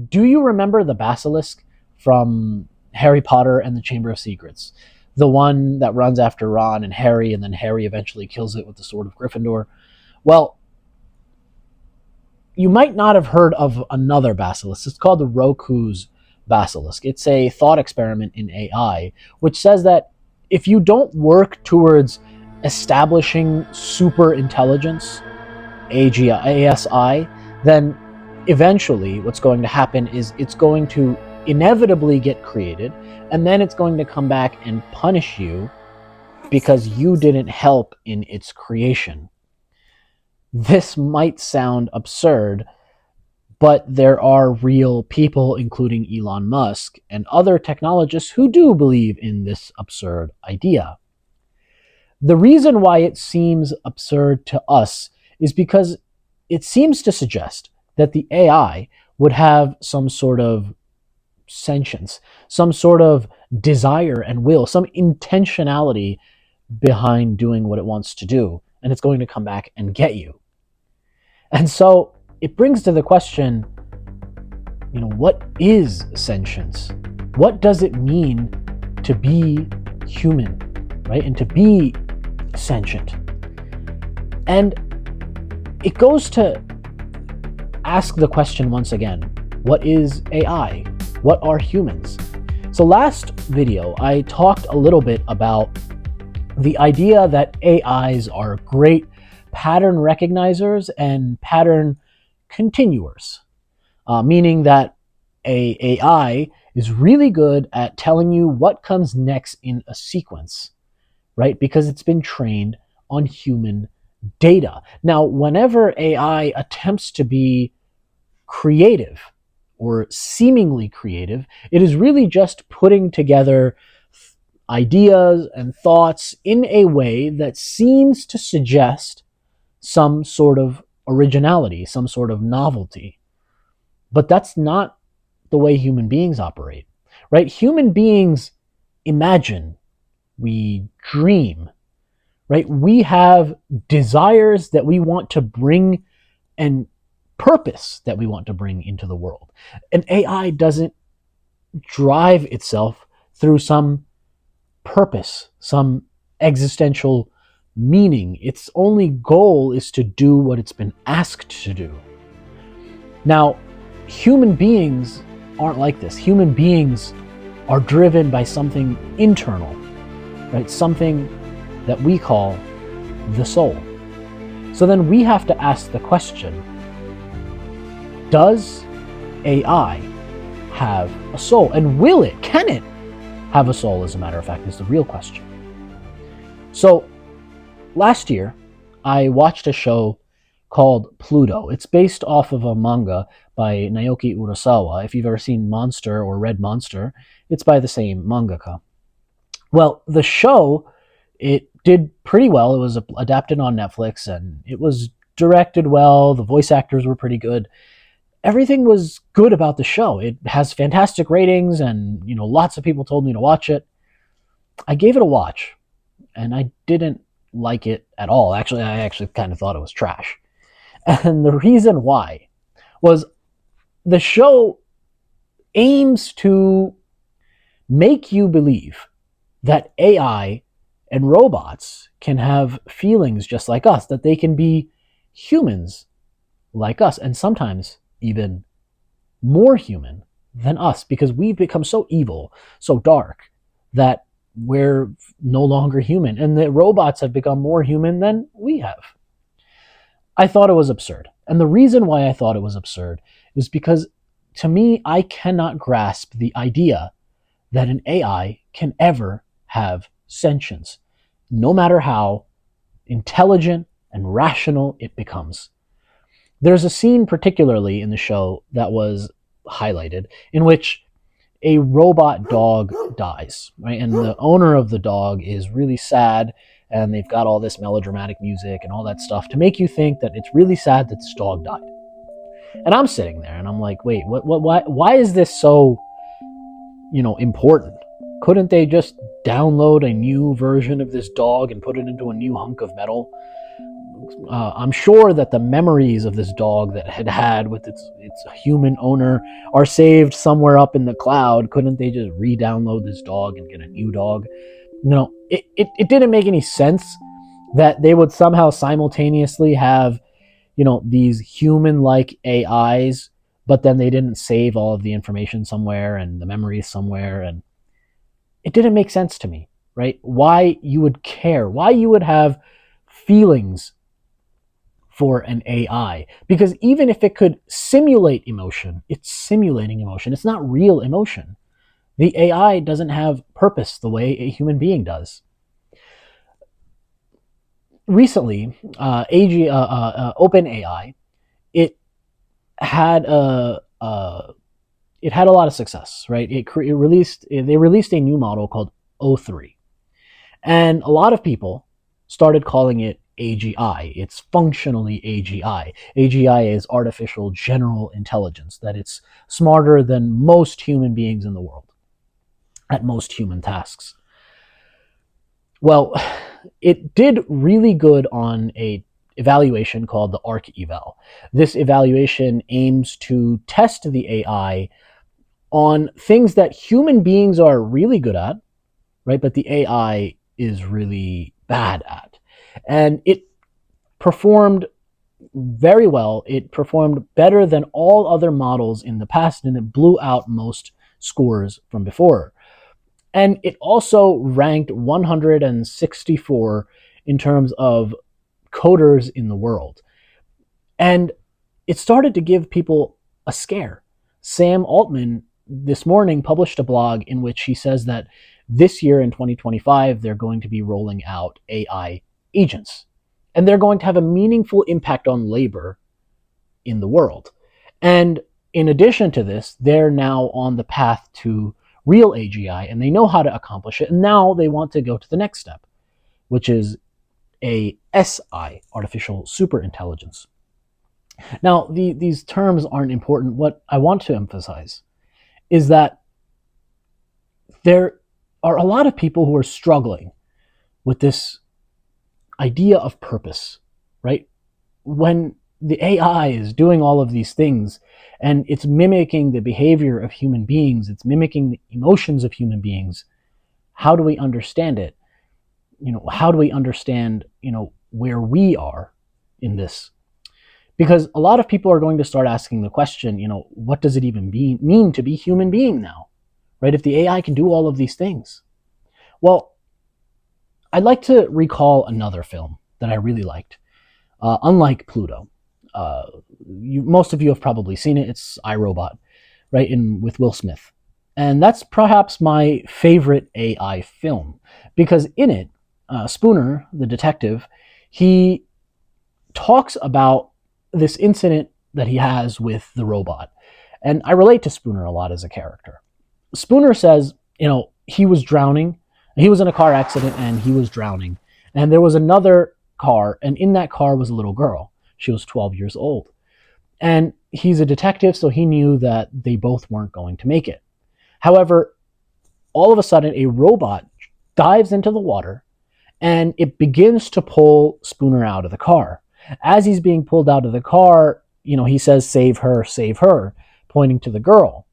Do you remember the basilisk from Harry Potter and the Chamber of Secrets? The one that runs after Ron and Harry, and then Harry eventually kills it with the sword of Gryffindor. Well, you might not have heard of another basilisk. It's called the Roku's basilisk. It's a thought experiment in AI, which says that if you don't work towards establishing super intelligence, ASI, then eventually what's going to happen is it's going to inevitably get created, and then it's going to come back and punish you because you didn't help in its creation. This might sound absurd, but there are real people, including Elon Musk and other technologists, who do believe in this absurd idea. The reason why it seems absurd to us is because it seems to suggest that the AI would have some sort of sentience, some sort of desire and will, some intentionality behind doing what it wants to do, and it's going to come back and get you. And so it brings to the question, what is sentience? What does it mean to be human, right? And to be sentient. And it goes to ask the question once again, what is AI? What are humans? So last video, I talked a little bit about the idea that AIs are great pattern recognizers and pattern continuers, meaning that a AI is really good at telling you what comes next in a sequence, right? Because it's been trained on human data. Now, whenever AI attempts to be creative or seemingly creative, it is really just putting together ideas and thoughts in a way that seems to suggest some sort of originality, some sort of novelty. But that's not the way human beings operate, right? Human beings imagine, we dream, right? We have desires that we want to bring and purpose that we want to bring into the world. And AI doesn't drive itself through some purpose, some existential meaning. Its only goal is to do what it's been asked to do. Now, human beings aren't like this. Human beings are driven by something internal, right? Something that we call the soul. So then we have to ask the question, does AI have a soul? And can it have a soul, as a matter of fact, is the real question. So last year, I watched a show called Pluto. It's based off of a manga by Naoki Urasawa. If you've ever seen Monster or read Monster, it's by the same mangaka. Well, the show, it did pretty well. It was adapted on Netflix, and it was directed well. The voice actors were pretty good. Everything was good about the show. It has fantastic ratings, and lots of people told me to watch it. I gave it a watch, and I didn't like it at all. Actually, I kind of thought it was trash. And the reason why was the show aims to make you believe that AI and robots can have feelings just like us, that they can be humans like us, and sometimes even more human than us, because we've become so evil, so dark, that we're no longer human, and the robots have become more human than we have. I thought it was absurd. And the reason why I thought it was absurd was because, to me, I cannot grasp the idea that an AI can ever have sentience, no matter how intelligent and rational it becomes. There's a scene particularly in the show that was highlighted in which a robot dog dies, right? And the owner of the dog is really sad, and they've got all this melodramatic music and all that stuff to make you think that it's really sad that this dog died. And I'm sitting there and I'm like, wait, why is this so, important? Couldn't they just download a new version of this dog and put it into a new hunk of metal? I'm sure that the memories of this dog that had with its human owner are saved somewhere up in the cloud. Couldn't they just re-download this dog and get a new dog? It didn't make any sense that they would somehow simultaneously have, these human-like AIs, but then they didn't save all of the information somewhere and the memories somewhere, and it didn't make sense to me, right? Why you would care, why you would have feelings for an AI. Because even if it could simulate emotion, it's simulating emotion. It's not real emotion. The AI doesn't have purpose the way a human being does. Recently, OpenAI, it had it had a lot of success, right? They released a new model called O3, and a lot of people started calling it AGI. It's functionally AGI. AGI is artificial general intelligence, that it's smarter than most human beings in the world at most human tasks. Well, it did really good on a evaluation called the ARC eval. This evaluation aims to test the AI on things that human beings are really good at, right? But the AI is really bad at. And it performed very well. It performed better than all other models in the past, and it blew out most scores from before. And it also ranked 164 in terms of coders in the world. And it started to give people a scare. Sam Altman this morning published a blog in which he says that this year in 2025, they're going to be rolling out AI agents. And they're going to have a meaningful impact on labor in the world. And in addition to this, they're now on the path to real AGI, and they know how to accomplish it. And now they want to go to the next step, which is a SI, artificial superintelligence. Now, these terms aren't important. What I want to emphasize is that there are a lot of people who are struggling with this idea of purpose, right? When the AI is doing all of these things and it's mimicking the behavior of human beings, it's mimicking the emotions of human beings, how do we understand it? How do we understand, where we are in this? Because a lot of people are going to start asking the question, what does it even mean to be human being now, right? If the AI can do all of these things. Well, I'd like to recall another film that I really liked, unlike Pluto. Most of you have probably seen it. It's iRobot, right, with Will Smith. And that's perhaps my favorite AI film, because in it, Spooner, the detective, he talks about this incident that he has with the robot. And I relate to Spooner a lot as a character. Spooner says, he was drowning. He was in a car accident and he was drowning. And there was another car, and in that car was a little girl. She was 12 years old. And he's a detective, so he knew that they both weren't going to make it. However, all of a sudden, a robot dives into the water and it begins to pull Spooner out of the car. As he's being pulled out of the car, he says, save her, pointing to the girl.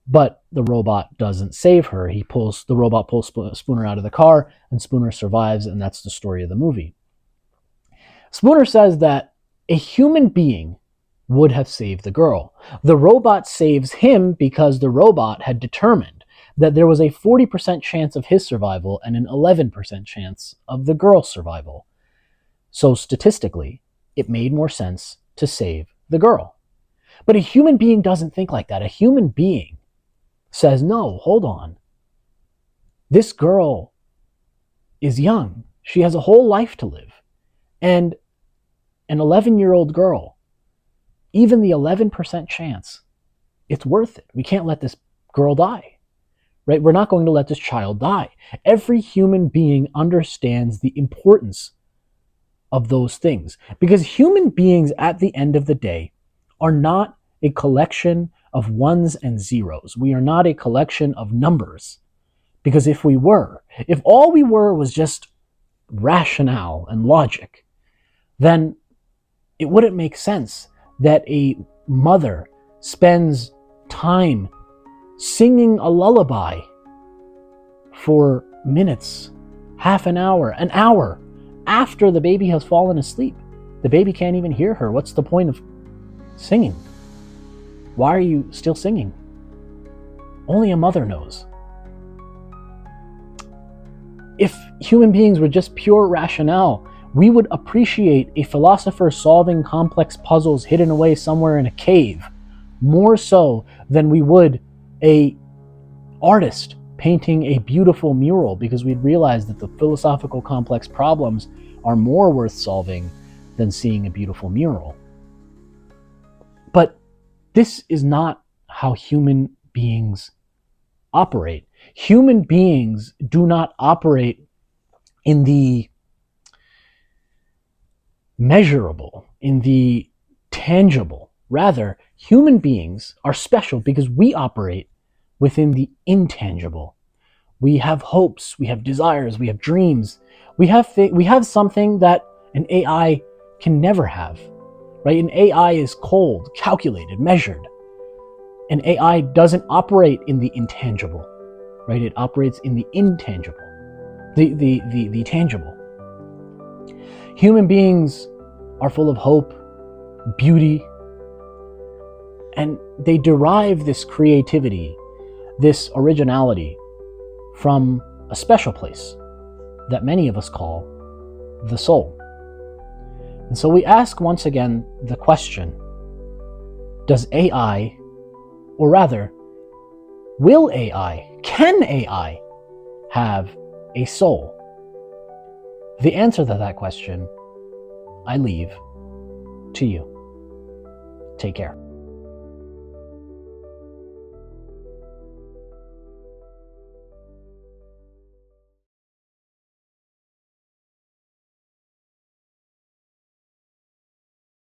But the robot doesn't save her. The robot pulls Spooner out of the car, and Spooner survives, and that's the story of the movie. Spooner says that a human being would have saved the girl. The robot saves him because the robot had determined that there was a 40% chance of his survival and an 11% chance of the girl's survival. So statistically, it made more sense to save the girl. But a human being doesn't think like that. A human being says, no, hold on. This girl is young. She has a whole life to live. And an 11-year-old girl, even the 11% chance, it's worth it. We can't let this girl die, right? We're not going to let this child die. Every human being understands the importance of those things, because human beings at the end of the day are not a collection of ones and zeros. We are not a collection of numbers, because if all we were was just rationale and logic, then it wouldn't make sense that a mother spends time singing a lullaby for minutes, half an hour after the baby has fallen asleep. The baby can't even hear her. What's the point of singing? Why are you still singing? Only a mother knows. If human beings were just pure rationale, we would appreciate a philosopher solving complex puzzles hidden away somewhere in a cave more so than we would a artist painting a beautiful mural, because we'd realize that the philosophical complex problems are more worth solving than seeing a beautiful mural. But this is not how human beings operate. Human beings do not operate in the measurable, in the tangible. Rather, human beings are special because we operate within the intangible. We have hopes, we have desires, we have dreams. We have something that an AI can never have. Right? An AI is cold, calculated, measured. An AI doesn't operate in the intangible. Right? It operates in the intangible. The tangible. Human beings are full of hope, beauty, and they derive this creativity, this originality, from a special place that many of us call the soul. And so we ask once again the question, does AI, or rather, can AI have a soul? The answer to that question, I leave to you. Take care.